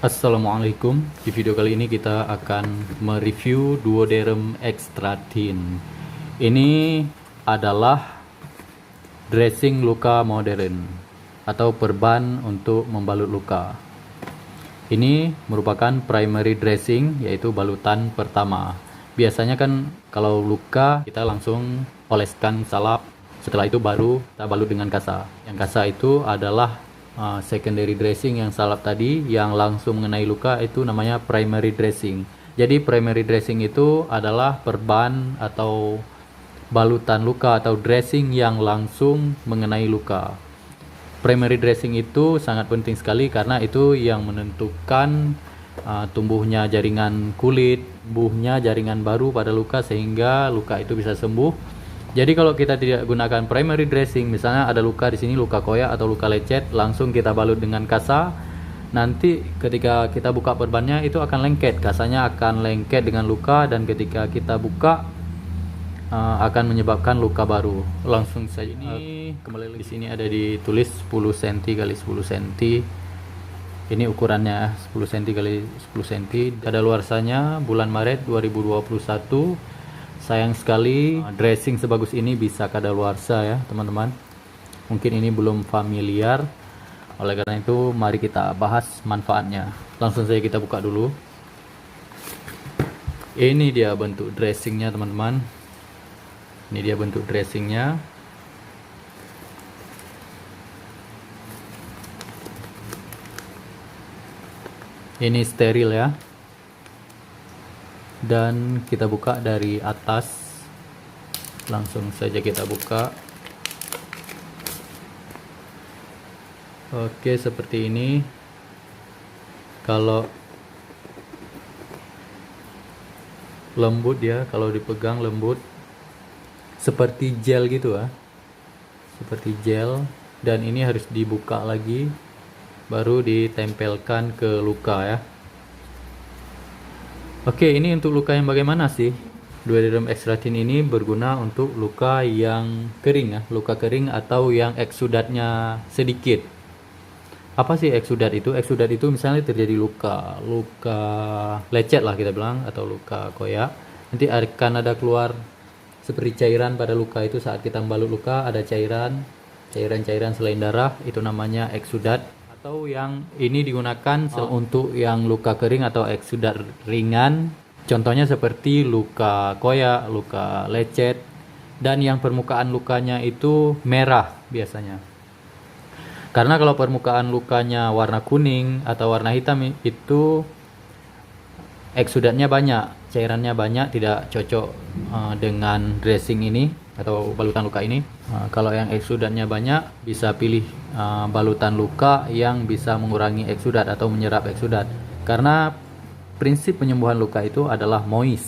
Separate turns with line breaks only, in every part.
Assalamualaikum. Di video kali ini kita akan mereview Duoderm Extra Thin. Ini adalah dressing luka modern atau perban untuk membalut luka. Ini merupakan primary dressing, yaitu balutan pertama. Biasanya kan kalau luka kita langsung oleskan salap, setelah itu baru kita balut dengan kasa. Yang kasa itu adalah secondary dressing. Yang salap tadi yang langsung mengenai luka itu namanya primary dressing. Jadi primary dressing itu adalah perban atau balutan luka atau dressing yang langsung mengenai luka. Primary dressing itu sangat penting sekali karena itu yang menentukan tumbuhnya jaringan kulit, tumbuhnya jaringan baru pada luka sehingga luka itu bisa sembuh. Jadi kalau kita tidak gunakan primary dressing, misalnya ada luka di sini, luka koyak atau luka lecet, langsung kita balut dengan kasa, nanti ketika kita buka perbannya itu akan lengket, kasanya akan lengket dengan luka, dan ketika kita buka akan menyebabkan luka baru. Langsung saja ini kembali lagi, di sini ada ditulis 10 cm kali 10 cm. Ini ukurannya 10 cm kali 10 cm. Kadaluarsanya bulan Maret 2021. Sayang sekali dressing sebagus ini bisa kadaluarsa ya teman-teman. Mungkin ini belum familiar. Oleh karena itu mari kita bahas manfaatnya. Langsung saja kita buka dulu. Ini dia bentuk dressingnya teman-teman. Ini dia bentuk dressingnya. Ini steril ya. Dan kita buka dari atas. Langsung saja kita buka. Oke, seperti ini. Kalau lembut ya, kalau dipegang lembut, seperti gel gitu ya, seperti gel. Dan ini harus dibuka lagi baru ditempelkan ke luka ya. Oke, ini untuk luka yang bagaimana sih? Duoderm Extra Thin ini berguna untuk luka yang kering ya, luka kering atau yang eksudatnya sedikit. Apa sih eksudat itu? Eksudat itu misalnya terjadi luka lecet lah kita bilang, atau luka koyak. Nanti akan ada keluar seperti cairan pada luka itu. Saat kita membalut luka ada cairan selain darah, itu namanya eksudat. Atau yang ini digunakan untuk yang luka kering atau eksudat ringan, contohnya seperti luka koyak, luka lecet, dan yang permukaan lukanya itu merah biasanya. Karena kalau permukaan lukanya warna kuning atau warna hitam itu eksudatnya banyak, cairannya banyak, tidak cocok dengan dressing ini atau balutan luka ini. Kalau yang eksudatnya banyak, bisa pilih balutan luka yang bisa mengurangi eksudat atau menyerap eksudat. Karena prinsip penyembuhan luka itu adalah moist.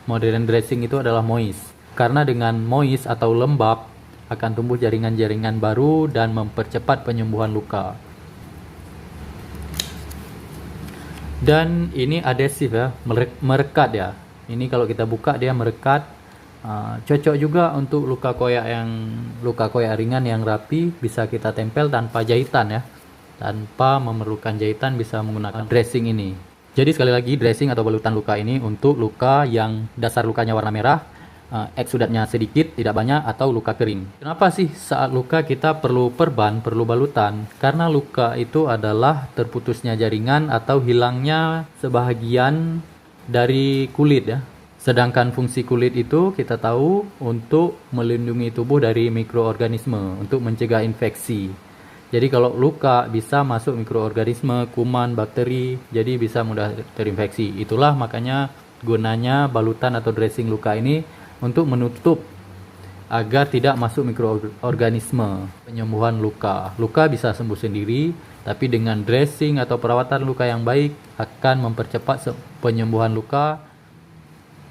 Modern dressing itu adalah moist. Karena dengan moist atau lembab akan tumbuh jaringan-jaringan baru dan mempercepat penyembuhan luka. Dan ini adhesif ya, merekat ya. Ini kalau kita buka dia merekat. Cocok juga untuk luka koyak ringan yang rapi, bisa kita tempel tanpa jahitan ya, tanpa memerlukan jahitan, bisa menggunakan dressing ini. Jadi sekali lagi, dressing atau balutan luka ini untuk luka yang dasar lukanya warna merah, eksudatnya sedikit, tidak banyak, atau luka kering. Kenapa sih saat luka kita perlu perban, perlu balutan? Karena luka itu adalah terputusnya jaringan atau hilangnya sebahagian dari kulit ya. Sedangkan fungsi kulit itu kita tahu untuk melindungi tubuh dari mikroorganisme, untuk mencegah infeksi. Jadi kalau luka bisa masuk mikroorganisme, kuman, bakteri, jadi bisa mudah terinfeksi. Itulah makanya gunanya balutan atau dressing luka ini untuk menutup agar tidak masuk mikroorganisme. Penyembuhan luka. Luka bisa sembuh sendiri, tapi dengan dressing atau perawatan luka yang baik akan mempercepat penyembuhan luka.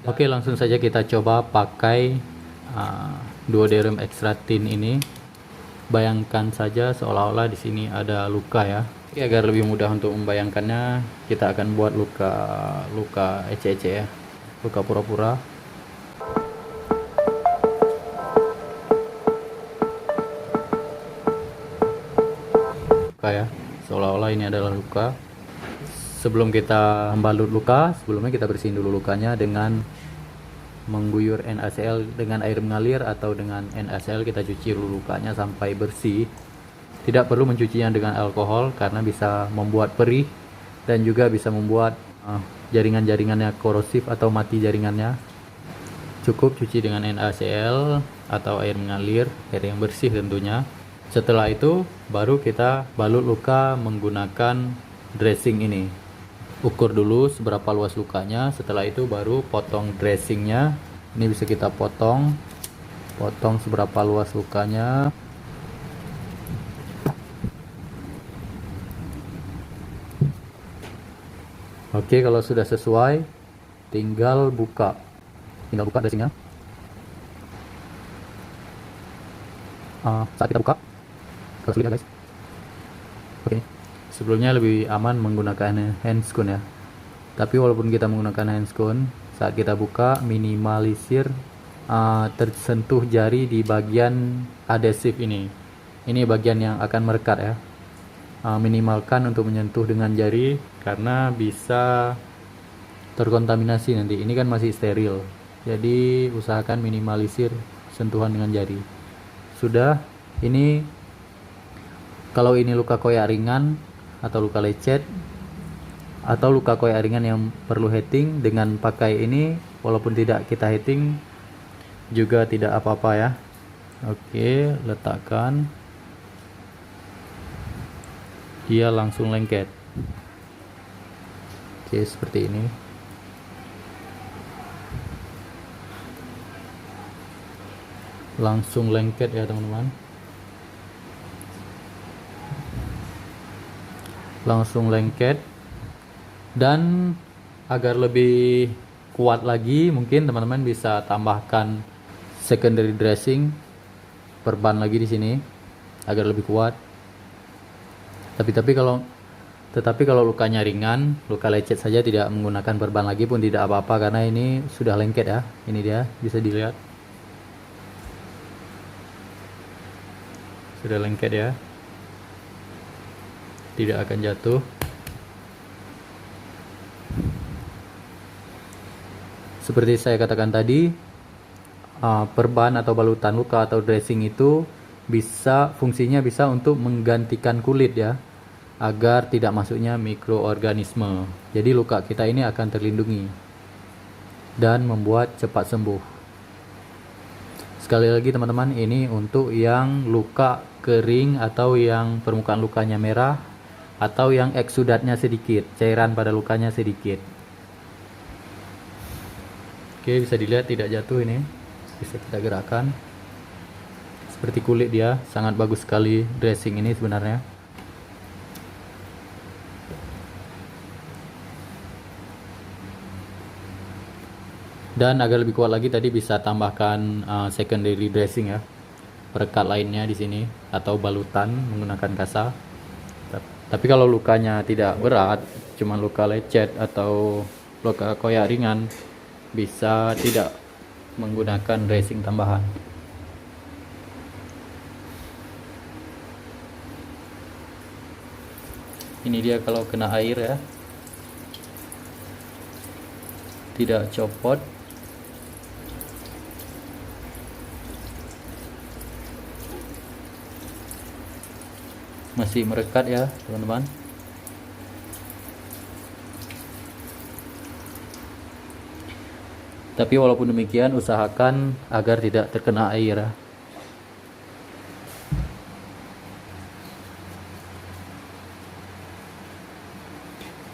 Oke, langsung saja kita coba pakai Duoderm Extra Thin ini. Bayangkan saja seolah-olah di sini ada luka ya. Oke, agar lebih mudah untuk membayangkannya, kita akan buat luka ece-ece ya, luka pura-pura. Luka ya, seolah-olah ini adalah luka. Sebelum kita membalut luka, sebelumnya kita bersihin dulu lukanya dengan mengguyur NaCl dengan air mengalir, atau dengan NaCl kita cuci dulu lukanya sampai bersih. Tidak perlu mencucinya dengan alkohol karena bisa membuat perih dan juga bisa membuat jaringan-jaringannya korosif atau mati jaringannya. Cukup cuci dengan NaCl atau air mengalir, air yang bersih tentunya. Setelah itu baru kita balut luka menggunakan dressing ini. Ukur dulu seberapa luas lukanya, setelah itu baru potong dressingnya. Ini bisa kita potong seberapa luas lukanya. Oke, kalau sudah sesuai, tinggal buka dressingnya. Saat kita buka, kalau sulit ya guys. Oke, sebelumnya lebih aman menggunakan handscone ya. Tapi walaupun kita menggunakan handscone, saat kita buka minimalisir tersentuh jari di bagian adhesif ini. Ini bagian yang akan merekat ya. Minimalkan untuk menyentuh dengan jari karena bisa terkontaminasi nanti. Ini kan masih steril, jadi usahakan minimalisir sentuhan dengan jari. Sudah, ini kalau ini luka koyak ringan atau luka lecet atau luka koyak ringan yang perlu heating, dengan pakai ini walaupun tidak kita heating juga tidak apa-apa ya. Oke, letakkan, dia langsung lengket. Oke, seperti ini. Langsung lengket ya teman-teman. Langsung lengket. Dan agar lebih kuat lagi, mungkin teman-teman bisa tambahkan secondary dressing, perban lagi di sini agar lebih kuat. Tetapi kalau lukanya ringan, luka lecet saja, tidak menggunakan perban lagi pun tidak apa-apa karena ini sudah lengket ya. Ini dia, bisa dilihat. Sudah lengket ya. Tidak akan jatuh. Seperti saya katakan tadi, perban atau balutan luka atau dressing itu fungsinya bisa untuk menggantikan kulit ya, agar tidak masuknya mikroorganisme. Jadi luka kita ini akan terlindungi dan membuat cepat sembuh. Sekali lagi teman-teman, ini untuk yang luka kering atau yang permukaan lukanya merah atau yang eksudatnya sedikit, cairan pada lukanya sedikit. Oke, bisa dilihat tidak jatuh ini. Bisa kita gerakkan. Seperti kulit dia, sangat bagus sekali dressing ini sebenarnya. Dan agar lebih kuat lagi tadi bisa tambahkan secondary dressing ya. Perekat lainnya di sini atau balutan menggunakan kasa. Tapi kalau lukanya tidak berat, cuma luka lecet atau luka koyak ringan, bisa tidak menggunakan dressing tambahan. Ini dia kalau kena air ya, tidak copot. Masih merekat ya teman-teman. Tapi walaupun demikian, usahakan agar tidak terkena air.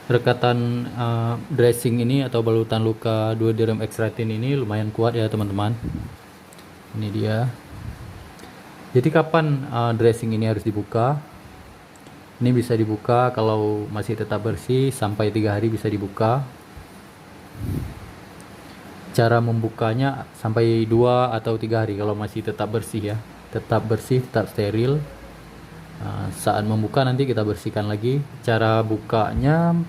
Rekatan dressing ini atau balutan luka 2-Derm Extratin ini lumayan kuat ya teman-teman. Ini dia. Jadi kapan dressing ini harus dibuka? Ini bisa dibuka kalau masih tetap bersih, sampai 3 hari bisa dibuka. Cara membukanya sampai 2 atau 3 hari kalau masih tetap bersih ya. Tetap bersih, tetap steril. Saat membuka nanti kita bersihkan lagi. Cara bukanya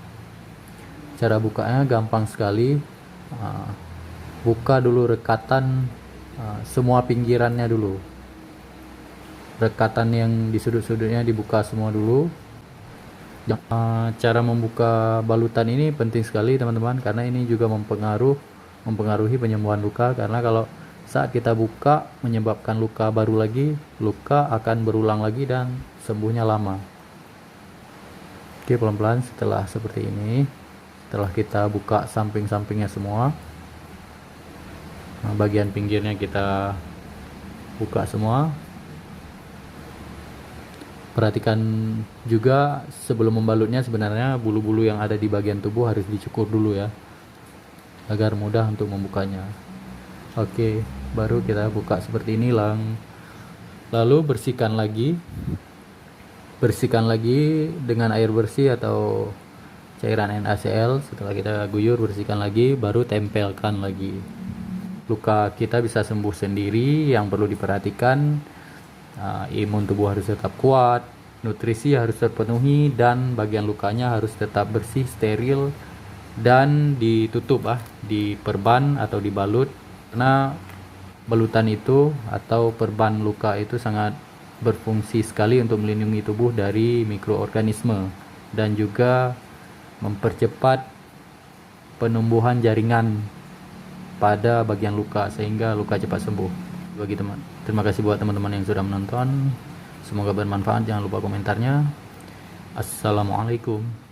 gampang sekali. Buka dulu rekatan semua pinggirannya dulu. Rekatan yang di sudut-sudutnya dibuka semua dulu. Cara membuka balutan ini penting sekali teman-teman, karena ini juga mempengaruhi penyembuhan luka, karena kalau saat kita buka menyebabkan luka baru lagi, luka akan berulang lagi dan sembuhnya lama. Oke, pelan-pelan setelah seperti ini, setelah kita buka samping-sampingnya semua, bagian pinggirnya kita buka semua. Perhatikan juga sebelum membalutnya, sebenarnya bulu-bulu yang ada di bagian tubuh harus dicukur dulu ya, agar mudah untuk membukanya. Oke, baru kita buka seperti ini lalu bersihkan lagi dengan air bersih atau cairan NaCl. Setelah kita guyur, bersihkan lagi, baru tempelkan lagi. Luka kita bisa sembuh sendiri. Yang perlu diperhatikan, imun tubuh harus tetap kuat, nutrisi harus terpenuhi, dan bagian lukanya harus tetap bersih, steril, dan ditutup diperban atau dibalut, karena balutan itu atau perban luka itu sangat berfungsi sekali untuk melindungi tubuh dari mikroorganisme dan juga mempercepat penumbuhan jaringan pada bagian luka sehingga luka cepat sembuh. Terima kasih buat teman-teman yang sudah menonton. Semoga bermanfaat. Jangan lupa komentarnya. Assalamualaikum.